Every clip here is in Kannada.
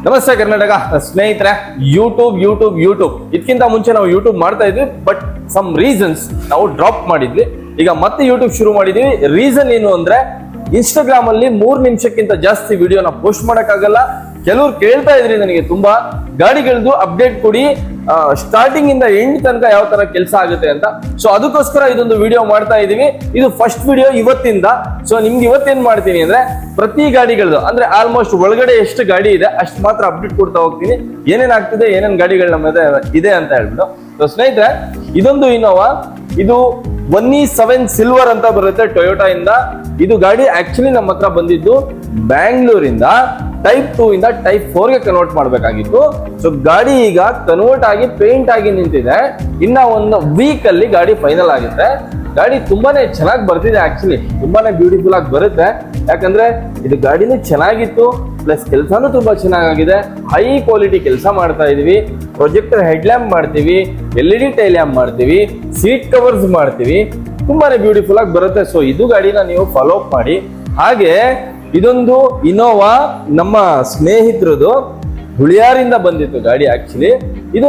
ನಮಸ್ತೆ ಕರ್ನಾಟಕ ಸ್ನೇಹಿತರೆ. ಯೂಟ್ಯೂಬ್ ಇದಕ್ಕಿಂತ ಮುಂಚೆ ನಾವು ಯೂಟ್ಯೂಬ್ ಮಾಡ್ತಾ ಇದ್ವಿ, ಬಟ್ ಸಮ್ ರೀಸನ್ಸ್ ನಾವು ಡ್ರಾಪ್ ಮಾಡಿದ್ವಿ. ಈಗ ಮತ್ತೆ ಯೂಟ್ಯೂಬ್ ಶುರು ಮಾಡಿದ್ವಿ. ರೀಸನ್ ಏನು ಅಂದ್ರೆ ಇನ್ಸ್ಟಾಗ್ರಾಮ್ ಅಲ್ಲಿ 3 ನಿಮಿಷಕ್ಕಿಂತ ಜಾಸ್ತಿ ವಿಡಿಯೋನ ಪೋಸ್ಟ್ ಮಾಡಕ್ಕಾಗಲ್ಲ. ಕೆಲವ್ರು ಕೇಳ್ತಾ ಇದ್ರಿ ನನಗೆ ತುಂಬಾ ಗಾಡಿಗಳದ್ದು ಅಪ್ಡೇಟ್ ಕೊಡಿ, ಸ್ಟಾರ್ಟಿಂಗ್ ಇಂದ ಎಂಡ್ ತನಕ ಯಾವ ತರ ಕೆಲಸ ಆಗುತ್ತೆ ಅಂತ. ಸೊ ಅದಕ್ಕೋಸ್ಕರ ಇದೊಂದು ವಿಡಿಯೋ ಮಾಡ್ತಾ ಇದೀವಿ. ಇದು ಫಸ್ಟ್ ವಿಡಿಯೋ ಇವತ್ತಿಂದ. ಸೊ ನಿಮ್ಗೆ ಇವತ್ತೇನ್ ಮಾಡ್ತೀನಿ ಅಂದ್ರೆ ಪ್ರತಿ ಗಾಡಿಗಳದ್ದು ಅಂದ್ರೆ ಆಲ್ಮೋಸ್ಟ್ ಒಳಗಡೆ ಎಷ್ಟು ಗಾಡಿ ಇದೆ ಅಷ್ಟು ಮಾತ್ರ ಅಪ್ಡೇಟ್ ಕೊಡ್ತಾ ಹೋಗ್ತೀನಿ. ಏನೇನ್ ಆಗ್ತಿದೆ, ಏನೇನ್ ಗಾಡಿಗಳು ನಮ್ಮ ಇದೆ ಅಂತ ಹೇಳ್ಬಿಟ್ಟು. ಸೊ ಸ್ನೇಹಿತರೆ, ಇದೊಂದು ಇನೋವಾ, ಇದು 1E7 ಸಿಲ್ವರ್ ಅಂತ ಬರುತ್ತೆ ಟೊಯೋಟಾ ಇಂದ. ಇದು ಗಾಡಿ ಆಕ್ಚುಲಿ ನಮ್ಮ ಹತ್ರ ಬಂದಿದ್ದು ಬ್ಯಾಂಗ್ಳೂರಿಂದ ಟೈಪ್ 2 ಇಂದ ಟೈಪ್ 4 ಗೆ ಕನ್ವರ್ಟ್ ಮಾಡಬೇಕಾಗಿತ್ತು. ಸೊ ಗಾಡಿ ಈಗ ಕನ್ವರ್ಟ್ ಆಗಿ ಪೇಂಟ್ ಆಗಿ ನಿಂತಿದೆ. ಇನ್ನ ಒಂದು ವೀಕ್ ಅಲ್ಲಿ ಗಾಡಿ ಫೈನಲ್ ಆಗುತ್ತೆ. ಗಾಡಿ ತುಂಬಾನೇ ಚೆನ್ನಾಗಿ ಬರ್ತಿದೆ, ಆಕ್ಚುಲಿ ತುಂಬಾನೇ ಬ್ಯೂಟಿಫುಲ್ ಆಗಿ ಬರುತ್ತೆ. ಯಾಕಂದ್ರೆ ಇದು ಗಾಡಿನೂ ಚೆನ್ನಾಗಿತ್ತು, ಪ್ಲಸ್ ಕೆಲಸನೂ ತುಂಬಾ ಚೆನ್ನಾಗಿದೆ. ಹೈ ಕ್ವಾಲಿಟಿ ಕೆಲಸ ಮಾಡ್ತಾ ಇದೀವಿ. ಪ್ರೊಜೆಕ್ಟರ್ ಹೆಡ್ ಲ್ಯಾಂಪ್ ಮಾಡ್ತೀವಿ, LED ಟೈಲ್ ಲ್ಯಾಂಪ್ ಮಾಡ್ತೀವಿ, ಸೀಟ್ ಕವರ್ಸ್ ಮಾಡ್ತೀವಿ. ತುಂಬಾನೇ ಬ್ಯೂಟಿಫುಲ್ ಆಗಿ ಬರುತ್ತೆ. ಸೊ ಇದು ಗಾಡಿನ ನೀವು ಫಾಲೋ ಅಪ್ ಮಾಡಿ. ಹಾಗೆ ಇದೊಂದು ಇನೋವಾ ನಮ್ಮ ಸ್ನೇಹಿತರದು ಹುಳಿಯಾರಿಂದ ಬಂದಿತ್ತು ಗಾಡಿ. ಆಕ್ಚುಲಿ ಇದು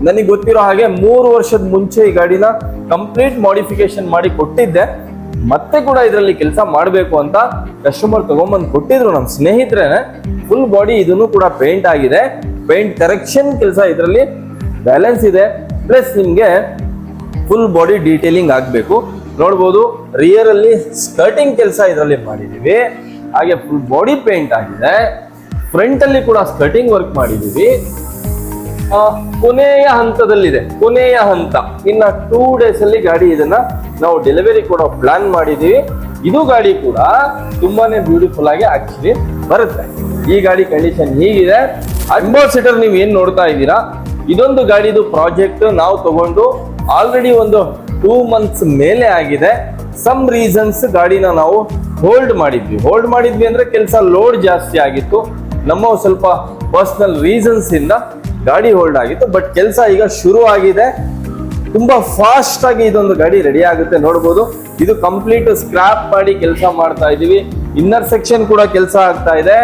ನನಗೆ ಗೊತ್ತಿರೋ ಹಾಗೆ 3 ವರ್ಷದ ಮುಂಚೆ ಈ ಗಾಡಿನ ಕಂಪ್ಲೀಟ್ ಮಾಡಿಫಿಕೇಶನ್ ಮಾಡಿ ಕೊಟ್ಟಿದ್ದೆ. ಮತ್ತೆ ಕೂಡ ಇದರಲ್ಲಿ ಕೆಲಸ ಮಾಡಬೇಕು ಅಂತ ಕಸ್ಟಮರ್ ತಗೊಂಬಂದು ಕೊಟ್ಟಿದ್ರು ನಮ್ಮ ಸ್ನೇಹಿತರೇನೆ. ಫುಲ್ ಬಾಡಿ ಇದನ್ನು ಕೂಡ ಪೇಂಟ್ ಆಗಿದೆ. ಪೇಂಟ್ ಕರೆಕ್ಷನ್ ಕೆಲಸ ಇದರಲ್ಲಿ ಬ್ಯಾಲೆನ್ಸ್ ಇದೆ. ಪ್ಲಸ್ ನಿಮ್ಗೆ ಫುಲ್ ಬಾಡಿ ಡೀಟೇಲಿಂಗ್ ಆಗ್ಬೇಕು. ನೋಡ್ಬೋದು ರಿಯರ್ ಅಲ್ಲಿ ಸ್ಕರ್ಟಿಂಗ್ ಕೆಲಸ ಇದರಲ್ಲಿ ಮಾಡಿದೀವಿ. ಹಾಗೆ ಫುಲ್ ಬಾಡಿ ಪೇಂಟ್ ಆಗಿದೆ. ಫ್ರಂಟ್ ಅಲ್ಲಿ ಕೂಡ ಸ್ಕರ್ಟಿಂಗ್ ವರ್ಕ್ ಮಾಡಿದೀವಿ. ಕೊನೆಯ ಹಂತದಲ್ಲಿದೆ, ಕೊನೆಯ ಹಂತ. ಇನ್ನ 2 ಡೇಸ್ ಅಲ್ಲಿ ಗಾಡಿ ಇದನ್ನ ನಾವು ಡೆಲಿವರಿ ಕೂಡ ಪ್ಲಾನ್ ಮಾಡಿದೀವಿ. ಇದು ಗಾಡಿ ಕೂಡ ತುಂಬಾನೇ ಬ್ಯೂಟಿಫುಲ್ ಆಗಿ ಆಕ್ಚುಲಿ ಬರುತ್ತೆ. ಈ ಗಾಡಿ ಕಂಡೀಷನ್ ಹೀಗಿದೆ. ಅಂಬಾಸಿಡರ್ ನೀವು ಏನ್ ನೋಡ್ತಾ ಇದ್ದೀರಾ, ಇದೊಂದು ಗಾಡಿದು ಪ್ರಾಜೆಕ್ಟ್ ನಾವು ತಗೊಂಡು ಆಲ್ರೆಡಿ ಒಂದು 2 ಮಂತ್ಸ್ ಮೇಲೆ ಆಗಿದೆ. ಸಮ್ ರೀಸನ್ಸ್ ಗಾಡಿನ ನಾವು ಹೋಲ್ಡ್ ಮಾಡಿದ್ವಿ ಅಂದ್ರೆ ಕೆಲಸ ಲೋಡ್ ಜಾಸ್ತಿ ಆಗಿತ್ತು. ನಮ್ಮ ಸ್ವಲ್ಪ ಪರ್ಸನಲ್ ರೀಸನ್ಸ್ ಇಂದ ಗಾಡಿ ಹೋಲ್ಡ್ ಆಗಿತ್ತು. ಬಟ್ ಕೆಲಸ ಈಗ ಶುರು ಆಗಿದೆ. ತುಂಬಾ ಫಾಸ್ಟ್ ಆಗಿ ಇದೊಂದು ಗಾಡಿ ರೆಡಿ ಆಗುತ್ತೆ. ನೋಡ್ಬೋದು ಇದು ಕಂಪ್ಲೀಟ್ ಸ್ಕ್ರಾಪ್ ಮಾಡಿ ಕೆಲಸ ಮಾಡ್ತಾ ಇದೀವಿ. ಇನ್ನರ್ ಸೆಕ್ಷನ್ ಕೂಡ ಕೆಲಸ ಆಗ್ತಾ ಇದೆ,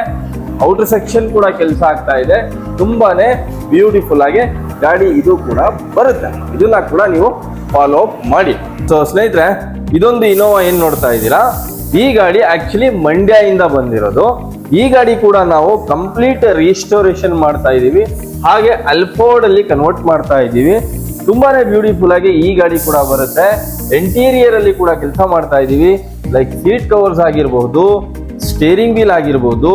ಔಟರ್ ಸೆಕ್ಷನ್ ಕೂಡ ಕೆಲಸ ಆಗ್ತಾ ಇದೆ. ತುಂಬಾನೇ ಬ್ಯೂಟಿಫುಲ್ ಆಗಿ ಗಾಡಿ ಇದು ಕೂಡ ಬರುತ್ತೆ. ಇದನ್ನ ಕೂಡ ನೀವು ಫಾಲೋ ಅಪ್ ಮಾಡಿ. ಸೊ ಸ್ನೇಹಿತರೆ, ಇದೊಂದು ಇನೋವಾ ಏನ್ ನೋಡ್ತಾ ಇದ್ದೀರಾ, ಈ ಗಾಡಿ ಆಕ್ಚುಲಿ ಮಂಡ್ಯ ಇಂದ ಬಂದಿರೋದು. ಈ ಗಾಡಿ ಕೂಡ ನಾವು ಕಂಪ್ಲೀಟ್ ರಿಸ್ಟೋರೇಷನ್ ಮಾಡ್ತಾ ಇದೀವಿ. ಹಾಗೆ ಅಲ್ಫೋರ್ಡ್ ಅಲ್ಲಿ ಕನ್ವರ್ಟ್ ಮಾಡ್ತಾ ಇದೀವಿ. ತುಂಬಾನೇ ಬ್ಯೂಟಿಫುಲ್ ಆಗಿ ಈ ಗಾಡಿ ಕೂಡ ಬರುತ್ತೆ. ಇಂಟೀರಿಯರ್ ಅಲ್ಲಿ ಕೂಡ ಕೆಲಸ ಮಾಡ್ತಾ ಇದೀವಿ. ಲೈಕ್ ಸೀಟ್ ಕವರ್ಸ್ ಆಗಿರ್ಬಹುದು, ಸ್ಟೇರಿಂಗ್ ವೀಲ್ ಆಗಿರ್ಬಹುದು,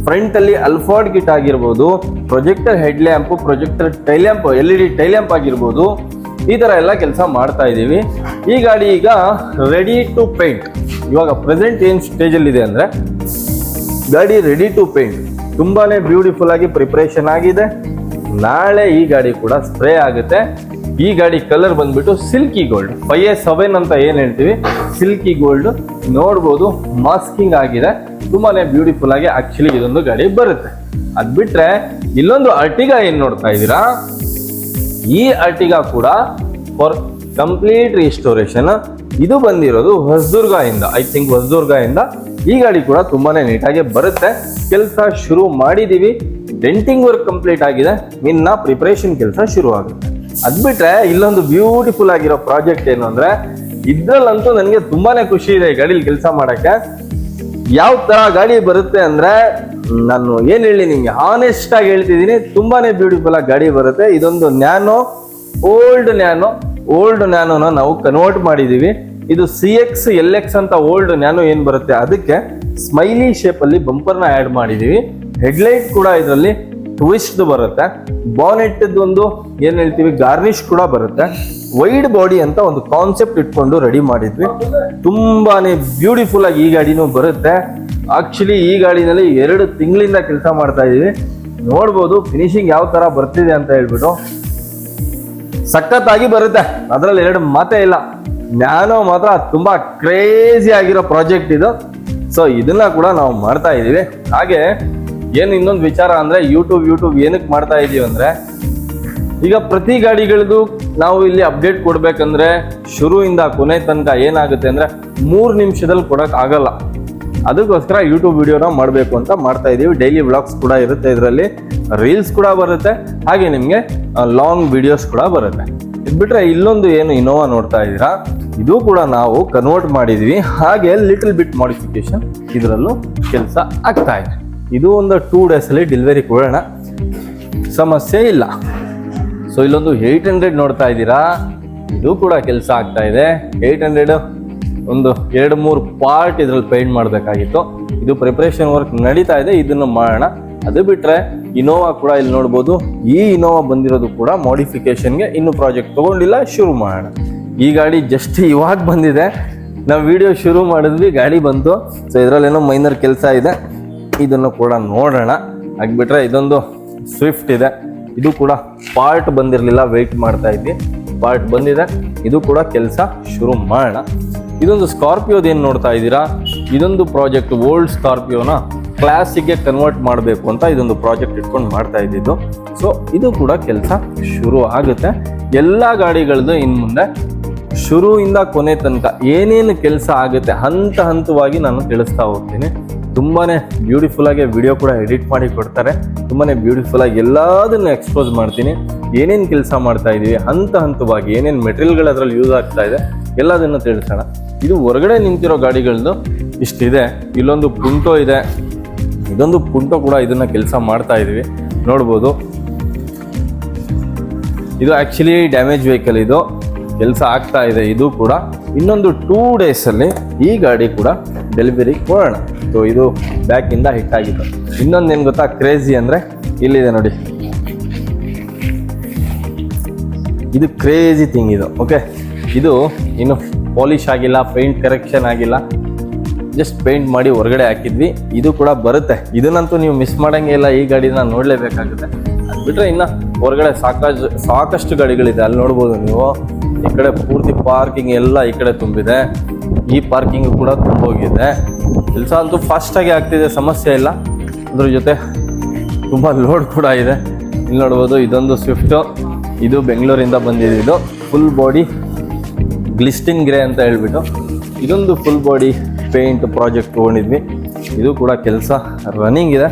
ಫ್ರಂಟ್ ಅಲ್ಲಿ ಅಲ್ಫೋರ್ಡ್ ಕಿಟ್ ಆಗಿರ್ಬಹುದು, projector head lamp, projector tail lamp, LED tail lamp ಆಗಿರ್ಬಹುದು. ಈ ತರ ಎಲ್ಲ ಕೆಲಸ ಮಾಡ್ತಾ ಇದೀವಿ. ಈ ಗಾಡಿ ಈಗ ರೆಡಿ ಟು ಪೇಂಟ್. ಇವಾಗ ಪ್ರೆಸೆಂಟ್ ಏನ್ ಸ್ಟೇಜ್ ಅಲ್ಲಿ ಇದೆ ಅಂದ್ರೆ ಗಾಡಿ ರೆಡಿ ಟು ಪೇಂಟ್. ತುಂಬಾನೇ ಬ್ಯೂಟಿಫುಲ್ ಆಗಿ ಪ್ರಿಪರೇಷನ್ ಆಗಿದೆ. ನಾಳೆ ಈ ಗಾಡಿ ಕೂಡ ಸ್ಪ್ರೇ ಆಗುತ್ತೆ. ಈ ಗಾಡಿ ಕಲರ್ ಬಂದ್ಬಿಟ್ಟು ಸಿಲ್ಕಿ ಗೋಲ್ಡ್, 5A7 ಅಂತ ಏನ್ ಹೇಳ್ತೀವಿ, ಸಿಲ್ಕಿ ಗೋಲ್ಡ್. ನೋಡ್ಬೋದು ಮಾಸ್ಕಿಂಗ್ ಆಗಿದೆ. ತುಂಬಾನೇ ಬ್ಯೂಟಿಫುಲ್ ಆಗಿ ಆಕ್ಚುಲಿ ಇದೊಂದು ಗಾಡಿ ಬರುತ್ತೆ. ಅದ್ ಬಿಟ್ರೆ ಇಲ್ಲೊಂದು ಅರ್ಟಿಗಾ ಏನ್ ನೋಡ್ತಾ ಇದ್ದೀರಾ, ಈ ಅರ್ಟಿಗಾ ಕೂಡ ಫಾರ್ ಕಂಪ್ಲೀಟ್ ರಿಸ್ಟೋರೇಷನ್. ಇದು ಬಂದಿರೋದು ಹೊಸದುರ್ಗ ಇಂದ, ಐ ಥಿಂಕ್ ಹೊಸದುರ್ಗ ಇಂದ. ಈ ಗಾಡಿ ಕೂಡ ತುಂಬಾನೇ ನೀಟಾಗಿ ಬರುತ್ತೆ. ಕೆಲಸ ಶುರು ಮಾಡಿದೀವಿ. ಡೆಂಟಿಂಗ್ ವರ್ಕ್ ಕಂಪ್ಲೀಟ್ ಆಗಿದೆ. ಇನ್ನ ಪ್ರಿಪರೇಷನ್ ಕೆಲಸ ಶುರು ಆಗುತ್ತೆ. ಅದ್ ಬಿಟ್ರೆ ಇಲ್ಲೊಂದು ಬ್ಯೂಟಿಫುಲ್ ಆಗಿರೋ ಪ್ರಾಜೆಕ್ಟ್ ಏನು ಅಂದ್ರೆ, ಇದ್ರಲ್ಲಂತೂ ನನಗೆ ತುಂಬಾನೇ ಖುಷಿ ಇದೆ ಈ ಗಾಡಿಲಿ ಕೆಲಸ ಮಾಡಕ್ಕೆ. ಯಾವ ತರ ಗಾಡಿ ಬರುತ್ತೆ ಅಂದ್ರೆ, ನಾನು ಏನ್ ಹೇಳಿ ನಿಮ್ಗೆ ಆನೆಸ್ಟ್ ಆಗಿ ಹೇಳ್ತಿದ್ದೀನಿ, ತುಂಬಾನೇ ಬ್ಯೂಟಿಫುಲ್ ಆಗಿ ಗಾಡಿ ಬರುತ್ತೆ. ಇದೊಂದು ನ್ಯಾನೋ, ಓಲ್ಡ್ ನ್ಯಾನೋನ ನಾವು ಕನ್ವರ್ಟ್ ಮಾಡಿದೀವಿ. ಇದು CX LX ಅಂತ ಓಲ್ಡ್ ನ್ಯಾನೋ ಏನ್ ಬರುತ್ತೆ ಅದಕ್ಕೆ ಸ್ಮೈಲಿ ಶೇಪ್ ಅಲ್ಲಿ ಬಂಪರ್ನ ಆಡ್ ಮಾಡಿದೀವಿ. ಹೆಡ್ಲೈಟ್ ಕೂಡ ಇದರಲ್ಲಿ ಟ್ವಿಸ್ಟ್ ಬರುತ್ತೆ. ಬಾನೆಟ್ ಒಂದು ಏನ್ ಹೇಳ್ತೀವಿ ಗಾರ್ನಿಶ್ ಕೂಡ ಬರುತ್ತೆ. ವೈಡ್ ಬಾಡಿ ಅಂತ ಒಂದು ಕಾನ್ಸೆಪ್ಟ್ ಇಟ್ಕೊಂಡು ರೆಡಿ ಮಾಡಿದ್ವಿ. ತುಂಬಾನೇ ಬ್ಯೂಟಿಫುಲ್ ಆಗಿ ಈ ಗಾಡಿನೂ ಬರುತ್ತೆ. ಆಕ್ಚುಲಿ ಈ ಗಾಡಿನಲ್ಲಿ 2 ತಿಂಗಳಿಂದ ಕೆಲಸ ಮಾಡ್ತಾ ಇದೀವಿ. ನೋಡ್ಬೋದು ಫಿನಿಶಿಂಗ್ ಯಾವ ತರ ಬರ್ತಿದೆ ಅಂತ ಹೇಳ್ಬಿಟ್ಟು. ಸಖತ್ತಾಗಿ ಬರುತ್ತೆ, ಅದ್ರಲ್ಲಿ 2 ಮಾತೇ ಇಲ್ಲ. ನ್ಯಾನೋ ಮಾತ್ರ ತುಂಬಾ ಕ್ರೇಜಿ ಆಗಿರೋ ಪ್ರಾಜೆಕ್ಟ್ ಇದು. ಸೊ ಇದನ್ನ ಕೂಡ ನಾವು ಮಾಡ್ತಾ ಇದೀವಿ. ಹಾಗೆ ಏನ್ ಇನ್ನೊಂದು ವಿಚಾರ ಅಂದ್ರೆ, ಯೂಟ್ಯೂಬ್ ಏನಕ್ಕೆ ಮಾಡ್ತಾ ಇದೀವಿ ಅಂದ್ರೆ, ಈಗ ಪ್ರತಿ ಗಾಡಿಗಳದ್ದು ನಾವು ಇಲ್ಲಿ ಅಪ್ಡೇಟ್ ಕೊಡ್ಬೇಕಂದ್ರೆ ಶುರುವಿಂದ ಕೊನೆ ತನಕ ಏನಾಗುತ್ತೆ ಅಂದ್ರೆ 3 ನಿಮಿಷದಲ್ಲಿ ಕೊಡಕ್ ಆಗಲ್ಲ. ಅದಕ್ಕೋಸ್ಕರ ಯೂಟ್ಯೂಬ್ ವಿಡಿಯೋನ ಮಾಡಬೇಕು ಅಂತ ಮಾಡ್ತಾ ಇದೀವಿ. ಡೈಲಿ ವ್ಲಾಗ್ಸ್ ಕೂಡ ಇರುತ್ತೆ, ಇದರಲ್ಲಿ ರೀಲ್ಸ್ ಕೂಡ ಬರುತ್ತೆ, ಹಾಗೆ ನಿಮಗೆ ಲಾಂಗ್ ವಿಡಿಯೋಸ್ ಕೂಡ ಬರುತ್ತೆ. ಇದು ಬಿಟ್ರೆ ಇಲ್ಲೊಂದು ಏನು ಇನೋವಾ ನೋಡ್ತಾ ಇದ್ದೀರಾ, ಇದು ಕೂಡ ನಾವು ಕನ್ವರ್ಟ್ ಮಾಡಿದ್ವಿ, ಹಾಗೆ ಲಿಟಲ್ ಬಿಟ್ ಮಾಡಿಫಿಕೇಶನ್ ಇದರಲ್ಲೂ ಕೆಲಸ ಆಗ್ತಾ ಇದೆ. ಇದು ಒಂದು 2 days ಅಲ್ಲಿ ಡೆಲಿವರಿ ಕೊಡೋಣ, ಸಮಸ್ಯೆ ಇಲ್ಲ. ಸೊ ಇಲ್ಲೊಂದು 800 ನೋಡ್ತಾ ಇದ್ದೀರಾ, ಇದು ಕೂಡ ಕೆಲಸ ಆಗ್ತಾ ಇದೆ. 800 ಒಂದು 2-3 ಪಾರ್ಟ್ ಇದ್ರಲ್ಲಿ ಪೇಂಟ್ ಮಾಡಬೇಕಾಗಿತ್ತು, ಇದು ಪ್ರಿಪರೇಷನ್ ವರ್ಕ್ ನಡೀತಾ ಇದೆ, ಇದನ್ನು ಮಾಡೋಣ. ಅದು ಬಿಟ್ರೆ ಇನೋವಾ ಕೂಡ ಇಲ್ಲಿ ನೋಡ್ಬೋದು. ಈ ಇನೋವಾ ಬಂದಿರೋದು ಕೂಡ ಮಾಡಿಫಿಕೇಶನ್ಗೆ, ಇನ್ನು ಪ್ರಾಜೆಕ್ಟ್ ತಗೊಂಡಿಲ್ಲ, ಶುರು ಮಾಡೋಣ. ಈ ಗಾಡಿ ಜಸ್ಟ್ ಇವಾಗ ಬಂದಿದೆ, ನಾವು ವಿಡಿಯೋ ಶುರು ಮಾಡಿದ್ವಿ, ಗಾಡಿ ಬಂತು. ಸೊ ಇದರಲ್ಲೇನೋ ಮೈನರ್ ಕೆಲಸ ಇದೆ, ಇದನ್ನು ಕೂಡ ನೋಡೋಣ. ಆಗ್ಬಿಟ್ರೆ ಇದೊಂದು ಸ್ವಿಫ್ಟ್ ಇದೆ, ಇದು ಕೂಡ ಪಾರ್ಟ್ ಬಂದಿರಲಿಲ್ಲ, ವೆಯ್ಟ್ ಮಾಡ್ತಾ ಇದ್ವಿ, ಪಾರ್ಟ್ ಬಂದಿದೆ, ಇದು ಕೂಡ ಕೆಲಸ ಶುರು ಮಾಡೋಣ. ಇದೊಂದು ಸ್ಕಾರ್ಪಿಯೋದು ಏನು ನೋಡ್ತಾ ಇದ್ದೀರಾ, ಇದೊಂದು ಪ್ರಾಜೆಕ್ಟ್ ಓಲ್ಡ್ ಸ್ಕಾರ್ಪಿಯೋನ ಕ್ಲಾಸಿಕ್ಗೆ ಕನ್ವರ್ಟ್ ಮಾಡಬೇಕು ಅಂತ ಇದೊಂದು ಪ್ರಾಜೆಕ್ಟ್ ಇಟ್ಕೊಂಡು ಮಾಡ್ತಾ ಇದ್ದಿದ್ದು. ಸೊ ಇದು ಕೂಡ ಕೆಲಸ ಶುರು ಆಗುತ್ತೆ. ಎಲ್ಲ ಗಾಡಿಗಳದ್ದು ಇನ್ನು ಮುಂದೆ ಶುರುವಿಂದ ಕೊನೆ ತನಕ ಏನೇನು ಕೆಲಸ ಆಗುತ್ತೆ ಹಂತ ಹಂತವಾಗಿ ನಾನು ತಿಳಿಸ್ತಾ ಹೋಗ್ತೀನಿ. ತುಂಬಾನೇ ಬ್ಯೂಟಿಫುಲ್ ಆಗಿ ವಿಡಿಯೋ ಕೂಡ ಎಡಿಟ್ ಮಾಡಿ ಕೊಡ್ತಾರೆ, ತುಂಬಾನೇ ಬ್ಯೂಟಿಫುಲ್ ಆಗಿ ಎಲ್ಲದನ್ನು ಎಕ್ಸ್ಪೋಸ್ ಮಾಡ್ತೀನಿ. ಏನೇನು ಕೆಲಸ ಮಾಡ್ತಾ ಇದೀವಿ ಹಂತ ಹಂತವಾಗಿ, ಏನೇನು ಮೆಟೀರಿಯಲ್ಗಳು ಅದರಲ್ಲಿ ಯೂಸ್ ಆಗ್ತಾ ಇದೆ ಎಲ್ಲದನ್ನು ತಿಳಿಸೋಣ. ಇದು ಹೊರಗಡೆ ನಿಂತಿರೋ ಗಾಡಿಗಳದ್ದು ಇಷ್ಟಿದೆ. ಇಲ್ಲೊಂದು ಪುಂಟೋ ಇದೆ, ಇದೊಂದು ಪುಂಟೋ ಕೂಡ ಇದನ್ನ ಕೆಲಸ ಮಾಡ್ತಾ ಇದೀವಿ, ನೋಡ್ಬೋದು. ಇದು ಆಕ್ಚುಲಿ ಡ್ಯಾಮೇಜ್ ವೆಹಿಕಲ್, ಇದು ಕೆಲಸ ಆಗ್ತಾ ಇದೆ. ಇದು ಕೂಡ ಇನ್ನೊಂದು 2 days ಅಲ್ಲಿ ಈ ಗಾಡಿ ಕೂಡ ಡೆಲಿವರಿ ಕೊಡೋಣ. ಸೊ ಇದು ಬ್ಯಾಕ್ ಇಂದ ಹಿಟ್ ಆಗಿತ್ತು. ಇನ್ನೊಂದೇನು ಗೊತ್ತಾ ಕ್ರೇಜಿ ಅಂದ್ರೆ, ಇಲ್ಲಿದೆ ನೋಡಿ, ಇದು ಕ್ರೇಜಿ ಥಿಂಗ್ ಇದು. ಓಕೆ, ಇದು ಇನ್ನು ಪಾಲಿಶ್ ಆಗಿಲ್ಲ, ಪೇಂಟ್ ಕರೆಕ್ಷನ್ ಆಗಿಲ್ಲ, ಜಸ್ಟ್ ಪೇಂಟ್ ಮಾಡಿ ಹೊರಗಡೆ ಹಾಕಿದ್ವಿ. ಇದು ಕೂಡ ಬರುತ್ತೆ, ಇದನ್ನಂತೂ ನೀವು ಮಿಸ್ ಮಾಡಂಗೆ ಇಲ್ಲ, ಈ ಗಾಡಿನ ನೋಡಲೇಬೇಕಾಗುತ್ತೆ. ಅದು ಬಿಟ್ಟರೆ ಇನ್ನು ಹೊರಗಡೆ ಸಾಕಷ್ಟು ಗಾಡಿಗಳಿದೆ, ಅಲ್ಲಿ ನೋಡ್ಬೋದು ನೀವು. ಈ ಕಡೆ ಪೂರ್ತಿ ಪಾರ್ಕಿಂಗ್ ಎಲ್ಲ ಈ ಕಡೆ ತುಂಬಿದೆ, ಈ ಪಾರ್ಕಿಂಗ್ ಕೂಡ ತುಂಬೋಗಿದೆ. ಕೆಲಸ ಅಂತೂ ಫಾಸ್ಟಾಗಿ ಆಗ್ತಿದೆ, ಸಮಸ್ಯೆ ಇಲ್ಲ. ಅದ್ರ ಜೊತೆ ತುಂಬ ಲೋಡ್ ಕೂಡ ಇದೆ. ಇಲ್ಲಿ ನೋಡ್ಬೋದು, ಇದೊಂದು ಸ್ವಿಫ್ಟು, ಇದು ಬೆಂಗಳೂರಿಂದ ಬಂದಿದ್ದು, ಫುಲ್ ಬಾಡಿ ಗ್ಲಿಸ್ಟಿನ್ ಗ್ರೇ ಅಂತ ಹೇಳ್ಬಿಟ್ಟು ಇದೊಂದು ಫುಲ್ ಬಾಡಿ ಪೇಂಟ್ ಪ್ರಾಜೆಕ್ಟ್ ತೊಗೊಂಡಿದ್ವಿ. ಇದು ಕೂಡ ಕೆಲಸ ರನ್ನಿಂಗ್ ಇದೆ.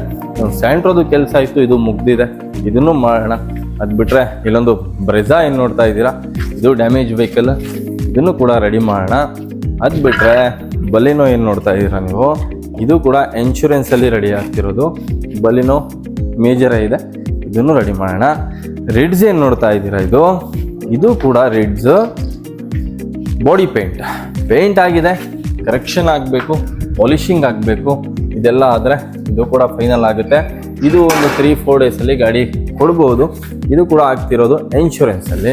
ಸ್ಯಾಂಟ್ರೋದು ಕೆಲಸ ಇತ್ತು, ಇದು ಮುಗ್ದಿದೆ, ಇದನ್ನು ಮಾಡೋಣ. ಅದು ಬಿಟ್ಟರೆ ಇಲ್ಲೊಂದು ಬ್ರೆಜಾ ಏನು ನೋಡ್ತಾ ಇದ್ದೀರಾ, ಇದು ಡ್ಯಾಮೇಜ್ ವೆಹಿಕಲ್, ಇದನ್ನು ಕೂಡ ರೆಡಿ ಮಾಡೋಣ. ಅದು ಬಿಟ್ಟರೆ ಬಲಿನೋ ಏನು ನೋಡ್ತಾ ಇದ್ದೀರಾ ನೀವು, ಇದು ಕೂಡ ಇನ್ಶೂರೆನ್ಸಲ್ಲಿ ರೆಡಿ ಆಗ್ತಿರೋದು, ಬಲಿನೋ ಮೇಜರೇ ಇದೆ, ಇದನ್ನು ರೆಡಿ ಮಾಡೋಣ. ರಿಡ್ಸ್ ಏನು ನೋಡ್ತಾ ಇದ್ದೀರಾ, ಇದು ಕೂಡ ರಿಡ್ಸ್ ಬಾಡಿ ಪೇಂಟ್ ಆಗಿದೆ, ಕರೆಕ್ಷನ್ ಆಗಬೇಕು, ಪಾಲಿಶಿಂಗ್ ಆಗಬೇಕು, ಇದೆಲ್ಲ ಆದರೆ ಇದು ಕೂಡ ಫೈನಲ್ ಆಗುತ್ತೆ. ಇದು ಒಂದು 3-4 days ಅಲ್ಲಿ ಗಾಡಿ ಕೊಡ್ಬೋದು. ಇದು ಕೂಡ ಆಗ್ತಿರೋದು ಇನ್ಶೂರೆನ್ಸಲ್ಲಿ.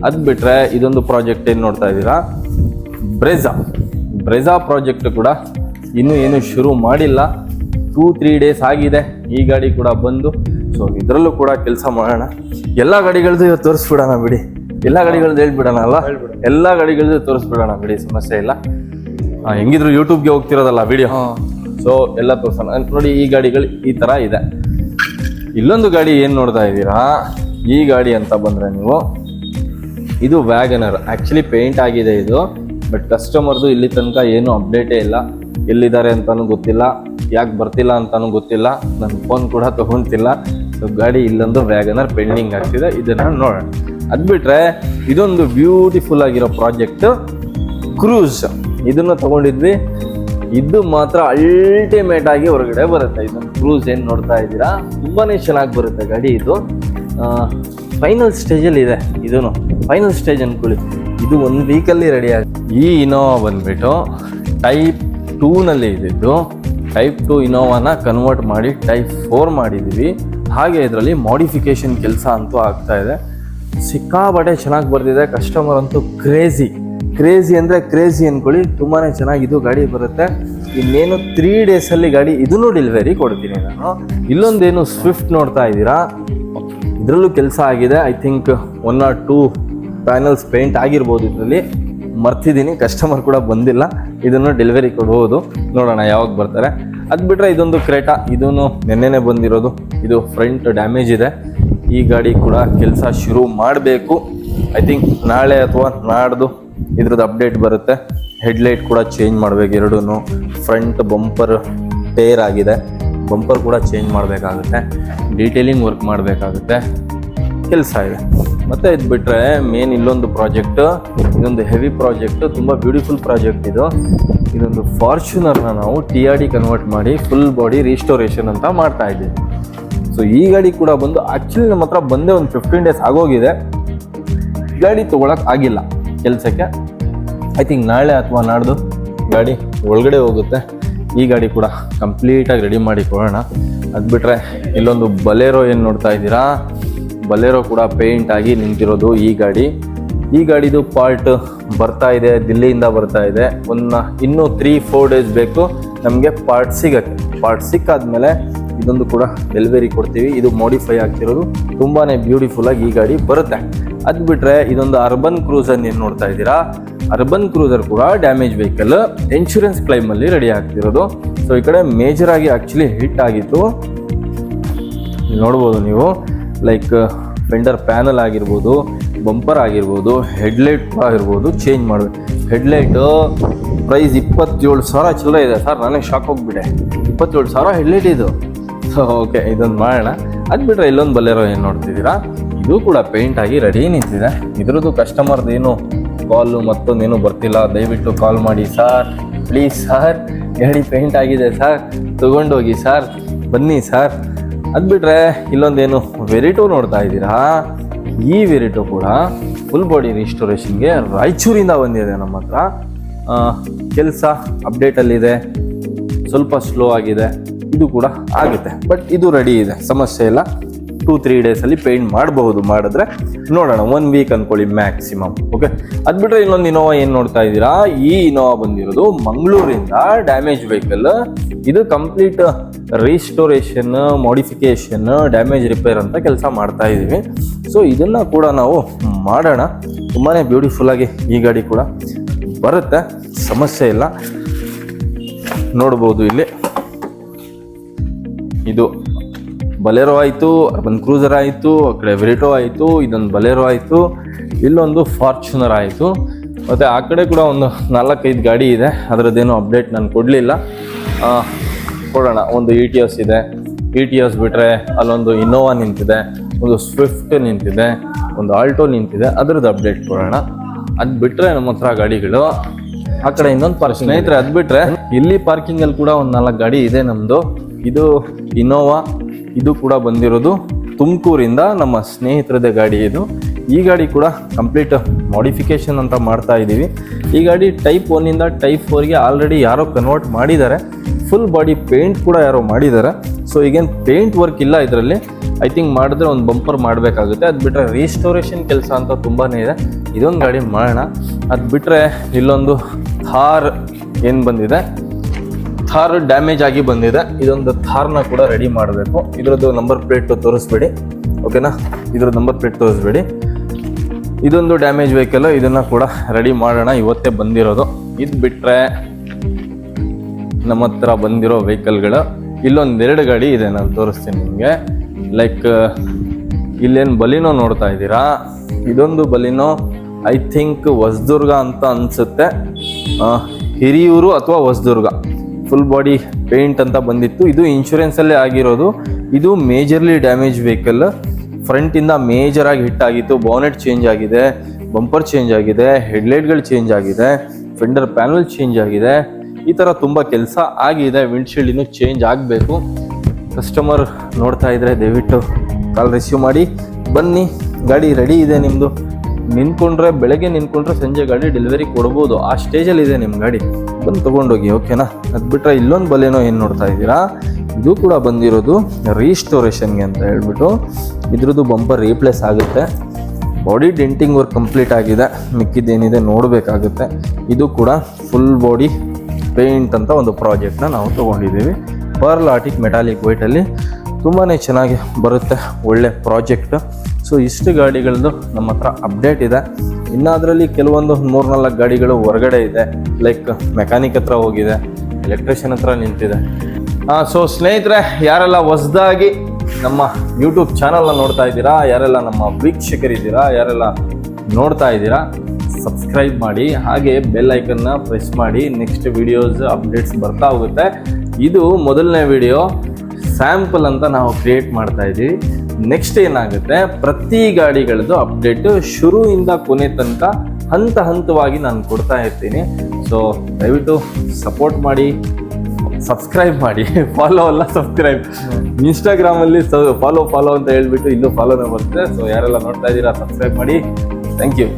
ಅದು ಬಿಟ್ಟರೆ ಇದೊಂದು ಪ್ರಾಜೆಕ್ಟ್ ಏನು ನೋಡ್ತಾ ಇದ್ದೀರಾ, ಬ್ರೆಜಾ ಪ್ರಾಜೆಕ್ಟ್ ಕೂಡ ಇನ್ನೂ ಏನು ಶುರು ಮಾಡಿಲ್ಲ, 2-3 days ಆಗಿದೆ ಈ ಗಾಡಿ ಕೂಡ ಬಂದು. ಸೊ ಇದರಲ್ಲೂ ಕೂಡ ಕೆಲಸ ಮಾಡೋಣ. ಎಲ್ಲ ಗಾಡಿಗಳದ್ದು ಇವತ್ತು ತೋರಿಸ್ಬಿಡೋಣ ಬಿಡಿ, ಎಲ್ಲ ಗಾಡಿಗಳದ್ದು ಹೇಳ್ಬಿಡೋಣ ಅಲ್ಲ, ಎಲ್ಲ ಗಾಡಿಗಳದ್ದು ತೋರಿಸ್ಬಿಡೋಣ ಬಿಡಿ, ಸಮಸ್ಯೆ ಇಲ್ಲ. ಹೆಂಗಿದ್ರು ಯೂಟ್ಯೂಬ್ಗೆ ಹೋಗ್ತಿರೋದಲ್ಲ ವಿಡಿಯೋ, ಸೊ ಎಲ್ಲ ತೋರಿಸೋಣ. ನೋಡಿ, ಈ ಗಾಡಿಗಳು ಈ ಥರ ಇದೆ. ಇಲ್ಲೊಂದು ಗಾಡಿ ಏನು ನೋಡ್ತಾ ಇದ್ದೀರಾ, ಈ ಗಾಡಿ ಅಂತ ಬಂದರೆ ನೀವು, ಇದು ವ್ಯಾಗನರ್. ಆ್ಯಕ್ಚುಲಿ ಪೇಂಟ್ ಆಗಿದೆ ಇದು, ಬಟ್ ಕಸ್ಟಮರ್ದು ಇಲ್ಲಿ ತನಕ ಏನು ಅಪ್ಡೇಟೇ ಇಲ್ಲ, ಎಲ್ಲಿದ್ದಾರೆ ಅಂತಲೂ ಗೊತ್ತಿಲ್ಲ, ಯಾಕೆ ಬರ್ತಿಲ್ಲ ಅಂತಲೂ ಗೊತ್ತಿಲ್ಲ, ನನ್ನ ಫೋನ್ ಕೂಡ ತೊಗೊತಿಲ್ಲ. ಸೊ ಗಾಡಿ ಇಲ್ಲೊಂದು ವ್ಯಾಗನರ್ ಪೆಂಡಿಂಗ್ ಆಗ್ತಿದೆ, ಇದನ್ನು ನೋಡೋಣ. ಅದು ಬಿಟ್ಟರೆ ಇದೊಂದು ಬ್ಯೂಟಿಫುಲ್ ಆಗಿರೋ ಪ್ರಾಜೆಕ್ಟ್ ಕ್ರೂಸ್, ಇದನ್ನು ತೊಗೊಂಡಿದ್ವಿ. ಇದು ಮಾತ್ರ ಅಲ್ಟಿಮೇಟ್ ಆಗಿ ಹೊರಗಡೆ ಬರುತ್ತೆ. ಇದೊಂದು ಕ್ರೂಸ್ ಏನು ನೋಡ್ತಾ ಇದ್ದೀರಾ, ತುಂಬಾ ಚೆನ್ನಾಗಿ ಬರುತ್ತೆ ಗಾಡಿ. ಇದು ಫೈನಲ್ ಸ್ಟೇಜಲ್ಲಿ ಇದೆ, ಇದನ್ನು ಫೈನಲ್ ಸ್ಟೇಜ್ ಅಂದ್ಕೊಳ್ಳಿ. ಇದು 1 ವೀಕಲ್ಲಿ ರೆಡಿ ಆಗುತ್ತೆ. ಈ ಇನೋವಾ ಬಂದ್ಬಿಟ್ಟು ಟೈಪ್ 2ನಲ್ಲಿ ಇದ್ದಿದ್ದು, ಟೈಪ್ 2 ಇನೋವಾನ ಕನ್ವರ್ಟ್ ಮಾಡಿ ಟೈಪ್ 4 ಮಾಡಿದ್ದೀವಿ. ಹಾಗೆ ಇದರಲ್ಲಿ ಮಾಡಿಫಿಕೇಶನ್ ಕೆಲಸ ಅಂತೂ ಆಗ್ತಾ ಇದೆ, ಸಿಕ್ಕಾಬಟ್ಟೆ ಚೆನ್ನಾಗಿ ಬರ್ತಿದೆ. ಕಸ್ಟಮರ್ ಅಂತೂ ಕ್ರೇಜಿ ಅಂದರೆ ಕ್ರೇಜಿ ಅಂದ್ಕೊಳ್ಳಿ, ತುಂಬಾ ಚೆನ್ನಾಗಿ ಇದು ಗಾಡಿ ಬರುತ್ತೆ. ಇನ್ನೇನು 3 days ಅಲ್ಲಿ ಗಾಡಿ ಇದನ್ನು ಡೆಲಿವರಿ ಕೊಡ್ತೀನಿ ನಾನು. ಇಲ್ಲೊಂದೇನು ಸ್ವಿಫ್ಟ್ ನೋಡ್ತಾ ಇದ್ದೀರಾ, ಇದರಲ್ಲೂ ಕೆಲಸ ಆಗಿದೆ. I think 1 or 2 panels paint ಆಗಿರ್ಬೋದು, ಇದರಲ್ಲಿ ಮರ್ತಿದ್ದೀನಿ, ಕಸ್ಟಮರ್ ಕೂಡ ಬಂದಿಲ್ಲ. ಇದನ್ನು ಡೆಲಿವರಿ ಕೊಡ್ಬೋದು, ನೋಡೋಣ ಯಾವಾಗ ಬರ್ತಾರೆ. ಅದು ಬಿಟ್ಟರೆ ಇದೊಂದು ಕ್ರೇಟಾ, ಇದನ್ನು ನೆನ್ನೆನೇ ಬಂದಿರೋದು. ಇದು ಫ್ರಂಟ್ ಡ್ಯಾಮೇಜ್ ಇದೆ. ಈ ಗಾಡಿ ಕೂಡ ಕೆಲಸ ಶುರು ಮಾಡಬೇಕು. ಐ ಥಿಂಕ್ ನಾಳೆ ಅಥವಾ ನಾಡ್ದು ಇದ್ರದ್ದು ಅಪ್ಡೇಟ್ ಬರುತ್ತೆ. ಹೆಡ್ಲೈಟ್ ಕೂಡ ಚೇಂಜ್ ಮಾಡಬೇಕು ಎರಡೂ. ಫ್ರಂಟ್ ಬಂಪರ್ ಟೇರ್ ಆಗಿದೆ, ಬಂಪರ್ ಕೂಡ ಚೇಂಜ್ ಮಾಡಬೇಕಾಗುತ್ತೆ, ಡೀಟೇಲಿಂಗ್ ವರ್ಕ್ ಮಾಡಬೇಕಾಗುತ್ತೆ, ಕೆಲಸ ಇದೆ. ಮತ್ತು ಇದು ಬಿಟ್ಟರೆ ಮೇನ್ ಇಲ್ಲೊಂದು ಪ್ರಾಜೆಕ್ಟ್, ಇದೊಂದು ಹೆವಿ ಪ್ರಾಜೆಕ್ಟ್, ತುಂಬ ಬ್ಯೂಟಿಫುಲ್ ಪ್ರಾಜೆಕ್ಟ್ ಇದು. ಇದೊಂದು ಫಾರ್ಚುನರ್ನ ನಾವು TRD ಕನ್ವರ್ಟ್ ಮಾಡಿ ಫುಲ್ ಬಾಡಿ ರಿಸ್ಟೋರೇಷನ್ ಅಂತ ಮಾಡ್ತಾ ಇದ್ದೀವಿ. ಸೊ ಈ ಗಾಡಿ ಕೂಡ ಬಂದು ಆ್ಯಕ್ಚುಲಿ ನಮ್ಮ ಹತ್ರ ಬಂದೇ ಒಂದು 15 ಡೇಸ್ ಆಗೋಗಿದೆ. ಗಾಡಿ ತೊಗೊಳಕ್ಕೆ ಆಗಿಲ್ಲ ಕೆಲಸಕ್ಕೆ. ಐ ಥಿಂಕ್ ನಾಳೆ ಅಥವಾ ನಾಡ್ದು ಗಾಡಿ ಒಳಗಡೆ ಹೋಗುತ್ತೆ. ಈ ಗಾಡಿ ಕೂಡ ಕಂಪ್ಲೀಟಾಗಿ ರೆಡಿ ಮಾಡಿ ಕೊಡೋಣ. ಅದು ಬಿಟ್ಟರೆ ಇಲ್ಲೊಂದು ಬಲೇರೋ ಏನು ನೋಡ್ತಾ ಇದ್ದೀರಾ, ಬಲೇರೋ ಕೂಡ ಪೇಂಟ್ ಆಗಿ ನಿಂತಿರೋದು ಈ ಗಾಡಿ. ಈ ಗಾಡಿದು ಪಾರ್ಟ್ ಬರ್ತಾ ಇದೆ, ದಿಲ್ಲಿಯಿಂದ ಬರ್ತಾ ಇದೆ. ಇನ್ನೂ 3-4 ಡೇಸ್ ಬೇಕು ನಮಗೆ ಪಾರ್ಟ್ ಸಿಗಕ್ಕೆ. ಪಾರ್ಟ್ ಸಿಕ್ಕಾದ್ಮೇಲೆ ಇದೊಂದು ಕೂಡ ಡೆಲಿವರಿ ಕೊಡ್ತೀವಿ. ಇದು ಮಾಡಿಫೈ ಆಗ್ತಿರೋದು, ತುಂಬಾ ಬ್ಯೂಟಿಫುಲ್ಲಾಗಿ ಈ ಗಾಡಿ ಬರುತ್ತೆ. ಅದು ಬಿಟ್ಟರೆ ಇದೊಂದು ಅರ್ಬನ್ ಕ್ರೂಸರ್ ಏನು ನೋಡ್ತಾ ಇದ್ದೀರಾ, ಅರ್ಬನ್ ಕ್ರೂಸರ್ ಕೂಡ ಡ್ಯಾಮೇಜ್ ವೆಹಿಕಲ್, ಇನ್ಶೂರೆನ್ಸ್ ಕ್ಲೈಮಲ್ಲಿ ರೆಡಿ ಆಗ್ತಿರೋದು. ಸೊ ಈ ಕಡೆ ಮೇಜರ್ ಆಗಿ ಆ್ಯಕ್ಚುಲಿ ಹಿಟ್ ಆಗಿತ್ತು, ನೋಡ್ಬೋದು ನೀವು. ಲೈಕ್ ಫೆಂಡರ್ ಪ್ಯಾನಲ್ ಆಗಿರ್ಬೋದು, ಬಂಪರ್ ಆಗಿರ್ಬೋದು, ಹೆಡ್ಲೈಟ್ ಆಗಿರ್ಬೋದು ಚೇಂಜ್ ಮಾಡಬೇಕು. ಹೆಡ್ಲೈಟು ಪ್ರೈಸ್ 27,000 ಚಿಲ್ಲರೆ ಇದೆ ಸರ್. ನನಗೆ ಶಾಕ್ ಹೋಗ್ಬಿಟ್ಟೆ, 27,000 ಹೆಡ್ಲೈಟ್ ಇದು. ಸೊ ಓಕೆ, ಇದೊಂದು ಮಾಡೋಣ. ಅದು ಬಿಟ್ಟರೆ ಇಲ್ಲೊಂದು ಬಲೇರೋ ಏನು ನೋಡ್ತಿದ್ದೀರಾ, ಇದು ಕೂಡ ಪೇಂಟ್ ಆಗಿ ರೆಡಿ ನಿಂತಿದೆ. ಇದ್ರದ್ದು ಕಸ್ಟಮರ್ದು ಏನು ಕಾಲು ಮತ್ತೊಂದೇನು ಬರ್ತಿಲ್ಲ. ದಯವಿಟ್ಟು ಕಾಲ್ ಮಾಡಿ ಸರ್, ಪ್ಲೀಸ್ ಸರ್, ಗಾಡಿ ಪೇಂಟ್ ಆಗಿದೆ ಸರ್, ತೊಗೊಂಡೋಗಿ ಸರ್, ಬನ್ನಿ ಸರ್. ಅದು ಬಿಟ್ಟರೆ ಇಲ್ಲೊಂದೇನು ವೆರಿಟೋ ನೋಡ್ತಾ ಇದ್ದೀರಾ, ಈ ವೆರಿಟೋ ಕೂಡ ಫುಲ್ ಬಾಡಿ ರಿಸ್ಟೋರೇಷನ್ಗೆ ರಾಯಚೂರಿಂದ ಬಂದಿದೆ ನಮ್ಮ ಹತ್ರ. ಕೆಲಸ ಅಪ್ಡೇಟಲ್ಲಿದೆ, ಸ್ವಲ್ಪ ಸ್ಲೋ ಆಗಿದೆ, ಇದು ಕೂಡ ಆಗುತ್ತೆ. ಬಟ್ ಇದು ರೆಡಿ ಇದೆ, ಸಮಸ್ಯೆ ಇಲ್ಲ. 2-3 ಡೇಸಲ್ಲಿ ಪೇಂಟ್ ಮಾಡಬಹುದು. ಮಾಡಿದ್ರೆ ನೋಡೋಣ, 1 ವೀಕ್ ಅಂದ್ಕೊಳ್ಳಿ ಮ್ಯಾಕ್ಸಿಮಮ್. ಓಕೆ, ಅದು ಬಿಟ್ಟರೆ ಇನ್ನೊಂದು ಇನೋವಾ ಏನು ನೋಡ್ತಾ ಇದ್ದೀರಾ, ಈ ಇನೋವಾ ಬಂದಿರೋದು ಮಂಗಳೂರಿಂದ ಡ್ಯಾಮೇಜ್ ವೆಹಿಕಲ್. ಇದು complete restoration, modification, damage repair ಅಂತ ಕೆಲಸ ಮಾಡ್ತಾ ಇದ್ದೀವಿ. ಸೊ ಇದನ್ನು ಕೂಡ ನಾವು ಮಾಡೋಣ. ತುಂಬಾ ಬ್ಯೂಟಿಫುಲ್ಲಾಗಿ ಈ ಗಾಡಿ ಕೂಡ ಬರುತ್ತೆ, ಸಮಸ್ಯೆ ಇಲ್ಲ. ನೋಡ್ಬೋದು ಇಲ್ಲಿ ಇದು ಬಲೇರೋ ಆಯಿತು, ಅರ್ಬನ್ ಕ್ರೂಸರ್ ಆಯಿತು, ಆ ಕಡೆ ವೆರಿಟೋ ಆಯಿತು, ಇದೊಂದು ಬಲೇರೋ ಆಯಿತು, ಇಲ್ಲೊಂದು ಫಾರ್ಚುನರ್ ಆಯಿತು. ಮತ್ತು ಆ ಕಡೆ ಕೂಡ ಒಂದು 4-5 ಗಾಡಿ ಇದೆ. ಅದರದ್ದೇನು ಅಪ್ಡೇಟ್ ನಾನು ಕೊಡಲಿಲ್ಲ, ಕೊಡೋಣ. ಒಂದು ETS ಇದೆ, ETS ಬಿಟ್ಟರೆ ಅಲ್ಲೊಂದು ಇನೋವಾ ನಿಂತಿದೆ, ಒಂದು ಸ್ವಿಫ್ಟ್ ನಿಂತಿದೆ, ಒಂದು ಆಲ್ಟೋ ನಿಂತಿದೆ. ಅದರದ್ದು ಅಪ್ಡೇಟ್ ಕೊಡೋಣ. ಅದು ಬಿಟ್ಟರೆ ನಮ್ಮ ಹತ್ರ ಗಾಡಿಗಳು ಆ ಕಡೆ ಇನ್ನೊಂದು ಪಾರ್ಕಿಂಗ್ ಸ್ನೇಹಿತರೆ. ಅದು ಬಿಟ್ಟರೆ ಇಲ್ಲಿ ಪಾರ್ಕಿಂಗಲ್ಲಿ ಕೂಡ ಒಂದು 4 ಗಾಡಿ ಇದೆ ನಮ್ಮದು. ಇದು ಇನೋವಾ, ಇದು ಕೂಡ ಬಂದಿರೋದು ತುಮಕೂರಿಂದ ನಮ್ಮ ಸ್ನೇಹಿತರದೇ ಗಾಡಿ ಇದು. ಈ ಗಾಡಿ ಕೂಡ ಕಂಪ್ಲೀಟ್ ಮಾಡಿಫಿಕೇಷನ್ ಅಂತ ಮಾಡ್ತಾ ಇದ್ದೀವಿ. ಈ ಗಾಡಿ ಟೈಪ್ 1ಇಂದ ಟೈಪ್ 4ಗೆ ಆಲ್ರೆಡಿ ಯಾರೋ ಕನ್ವರ್ಟ್ ಮಾಡಿದ್ದಾರೆ. ಫುಲ್ ಬಾಡಿ ಪೇಂಟ್ ಕೂಡ ಯಾರೋ ಮಾಡಿದ್ದಾರೆ. ಸೊ ಈಗೇನು ಪೇಂಟ್ ವರ್ಕ್ ಇಲ್ಲ ಇದರಲ್ಲಿ. ಐ ಥಿಂಕ್ ಮಾಡಿದ್ರೆ ಒಂದು ಬಂಪರ್ ಮಾಡಬೇಕಾಗುತ್ತೆ. ಅದು ಬಿಟ್ಟರೆ ರಿಸ್ಟೋರೇಷನ್ ಕೆಲಸ ಅಂತ ತುಂಬಾ ಇದೆ. ಇದೊಂದು ಗಾಡಿ ಮಾಡೋಣ. ಅದು ಬಿಟ್ಟರೆ ಇಲ್ಲೊಂದು ಥಾರ್ ಏನು ಬಂದಿದೆ, ಥಾರ್ ಡ್ಯಾಮೇಜ್ ಆಗಿ ಬಂದಿದೆ. ಇದೊಂದು ಥಾರ್ನ ಕೂಡ ರೆಡಿ ಮಾಡಬೇಕು. ಇದರದ್ದು ನಂಬರ್ ಪ್ಲೇಟ್ ತೋರಿಸ್ಬೇಡಿ, ಓಕೆನಾ? ಇದ್ರದ್ದು ನಂಬರ್ ಪ್ಲೇಟ್ ತೋರಿಸ್ಬೇಡಿ. ಇದೊಂದು ಡ್ಯಾಮೇಜ್ ವೆಹಿಕಲ್, ಇದನ್ನು ಕೂಡ ರೆಡಿ ಮಾಡೋಣ. ಇವತ್ತೇ ಬಂದಿರೋದು. ಇದು ಬಿಟ್ಟರೆ ನಮ್ಮ ಹತ್ರ ಬಂದಿರೋ ವೆಹಿಕಲ್ಗಳು ಇಲ್ಲೊಂದು 2 ಗಾಡಿ ಇದೆ, ನಾನು ತೋರಿಸ್ತೀನಿ ನಿಮಗೆ. ಲೈಕ್ ಇಲ್ಲೇನು ಬಲಿನೋ ನೋಡ್ತಾ ಇದ್ದೀರಾ, ಇದೊಂದು ಬಲಿನೋ ಐ ಥಿಂಕ್ ಹೊಸದುರ್ಗ ಅಂತ ಅನಿಸುತ್ತೆ, ಹಿರಿಯೂರು ಅಥವಾ ಹೊಸದುರ್ಗ. ಫುಲ್ ಬಾಡಿ ಪೇಂಟ್ ಅಂತ ಬಂದಿತ್ತು. ಇದು ಇನ್ಶೂರೆನ್ಸಲ್ಲೇ ಆಗಿರೋದು. ಇದು ಮೇಜರ್ಲಿ ಡ್ಯಾಮೇಜ್ ವೆಹಿಕಲ್. ಫ್ರಂಟಿಂದ ಮೇಜರಾಗಿ ಹಿಟ್ ಆಗಿತ್ತು. ಬಾನೆಟ್ ಚೇಂಜ್ ಆಗಿದೆ, ಬಂಪರ್ ಚೇಂಜ್ ಆಗಿದೆ, ಹೆಡ್ಲೈಟ್ಗಳು ಚೇಂಜ್ ಆಗಿದೆ, ಫೆಂಡರ್ ಪ್ಯಾನಲ್ ಚೇಂಜ್ ಆಗಿದೆ. ಈ ಥರ ತುಂಬ ಕೆಲಸ ಆಗಿದೆ. ವಿಂಡ್ಶೀಲ್ಡ್ ಇನ್ನೂ ಚೇಂಜ್ ಆಗಬೇಕು. ಕಸ್ಟಮರ್ ನೋಡ್ತಾ ಇದ್ದರೆ ದಯವಿಟ್ಟು ಕಾಲ್ ರಿಸೀವ್ ಮಾಡಿ ಬನ್ನಿ. ಗಾಡಿ ರೆಡಿ ಇದೆ ನಿಮ್ಮದು. ಬೆಳಗ್ಗೆ ನಿಂತ್ಕೊಂಡ್ರೆ ಸಂಜೆ ಗಾಡಿ ಡೆಲಿವರಿ ಕೊಡ್ಬೋದು. ಆ ಸ್ಟೇಜಲ್ಲಿದೆ ನಿಮ್ಮ ಗಾಡಿ, ಬಂದು ತೊಗೊಂಡೋಗಿ, ಓಕೆನಾ? ಅದು ಬಿಟ್ಟರೆ ಇಲ್ಲೊಂದು ಬಲೇನೋ ಏನು ನೋಡ್ತಾ ಇದ್ದೀರಾ, ಇದು ಕೂಡ ಬಂದಿರೋದು ರೀಸ್ಟೋರೇಷನ್ಗೆ ಅಂತ ಹೇಳ್ಬಿಟ್ಟು. ಇದ್ರದ್ದು ಬಂಪರ್ ರೀಪ್ಲೇಸ್ ಆಗುತ್ತೆ. ಬಾಡಿ ಡೆಂಟಿಂಗ್ ವರ್ಕ್ ಕಂಪ್ಲೀಟ್ ಆಗಿದೆ, ಮಿಕ್ಕಿದ್ದೇನಿದೆ ನೋಡಬೇಕಾಗುತ್ತೆ. ಇದು ಕೂಡ ಫುಲ್ ಬಾಡಿ ಪೇಂಟ್ ಅಂತ ಒಂದು ಪ್ರಾಜೆಕ್ಟ್ನ ನಾವು ತೊಗೊಂಡಿದ್ದೀವಿ. ಪರ್ಲ್ ಆರ್ಟಿಕ್ ಮೆಟಾಲಿಕ್ ವೈಟಲ್ಲಿ ತುಂಬಾ ಚೆನ್ನಾಗಿ ಬರುತ್ತೆ, ಒಳ್ಳೆ ಪ್ರಾಜೆಕ್ಟ್. ಸೊ ಇಷ್ಟು ಗಾಡಿಗಳದ್ದು ನಮ್ಮ ಹತ್ರ ಅಪ್ಡೇಟ್ ಇದೆ. ಇನ್ನು ಅದರಲ್ಲಿ ಕೆಲವೊಂದು 3-4 ಗಾಡಿಗಳು ಹೊರಗಡೆ ಇದೆ. ಲೈಕ್ ಮೆಕ್ಯಾನಿಕ್ ಹತ್ರ ಹೋಗಿದೆ, ಎಲೆಕ್ಟ್ರಿಷಿಯನ್ ಹತ್ರ ನಿಂತಿದೆ. ಸೊ ಸ್ನೇಹಿತರೆ, ಯಾರೆಲ್ಲ ಹೊಸದಾಗಿ ನಮ್ಮ ಯೂಟ್ಯೂಬ್ ಚಾನಲ್ನ ನೋಡ್ತಾ ಇದ್ದೀರಾ, ಯಾರೆಲ್ಲ ನಮ್ಮ ವೀಕ್ಷಕರಿದ್ದೀರಾ, ಯಾರೆಲ್ಲ ನೋಡ್ತಾ ಇದ್ದೀರಾ, ಸಬ್ಸ್ಕ್ರೈಬ್ ಮಾಡಿ, ಹಾಗೆ ಬೆಲ್ ಐಕನ್ನ ಪ್ರೆಸ್ ಮಾಡಿ. ನೆಕ್ಸ್ಟ್ ವಿಡಿಯೋಸ್ ಅಪ್ಡೇಟ್ಸ್ ಬರ್ತಾ ಹೋಗುತ್ತೆ. ಇದು ಮೊದಲನೇ ವಿಡಿಯೋ ಸ್ಯಾಂಪಲ್ ಅಂತ ನಾವು ಕ್ರಿಯೇಟ್ ಮಾಡ್ತಾ ಇದ್ದೀವಿ. ನೆಕ್ಸ್ಟ್ ಏನಾಗುತ್ತೆ, ಪ್ರತಿ ಗಾಡಿಗಳದ್ದು ಅಪ್ಡೇಟ್ ಶುರುವಿಂದ ಕೊನೆ ತನಕ ಹಂತ ಹಂತವಾಗಿ ನಾನು ಕೊಡ್ತಾ ಇರ್ತೀನಿ. ಸೊ ದಯವಿಟ್ಟು ಸಪೋರ್ಟ್ ಮಾಡಿ, ಸಬ್ಸ್ಕ್ರೈಬ್ ಮಾಡಿ. ಫಾಲೋ ಅಲ್ಲ, ಸಬ್ಸ್ಕ್ರೈಬ್. ಇನ್ಸ್ಟಾಗ್ರಾಮಲ್ಲಿ ಫಾಲೋ ಅಂತ ಹೇಳ್ಬಿಟ್ಟು ಇಲ್ಲೂ ಫಾಲೋನೇ ಬರುತ್ತೆ. ಸೊ ಯಾರೆಲ್ಲ ನೋಡ್ತಾ ಇದ್ದೀರಾ ಸಬ್ಸ್ಕ್ರೈಬ್ ಮಾಡಿ. Thank you.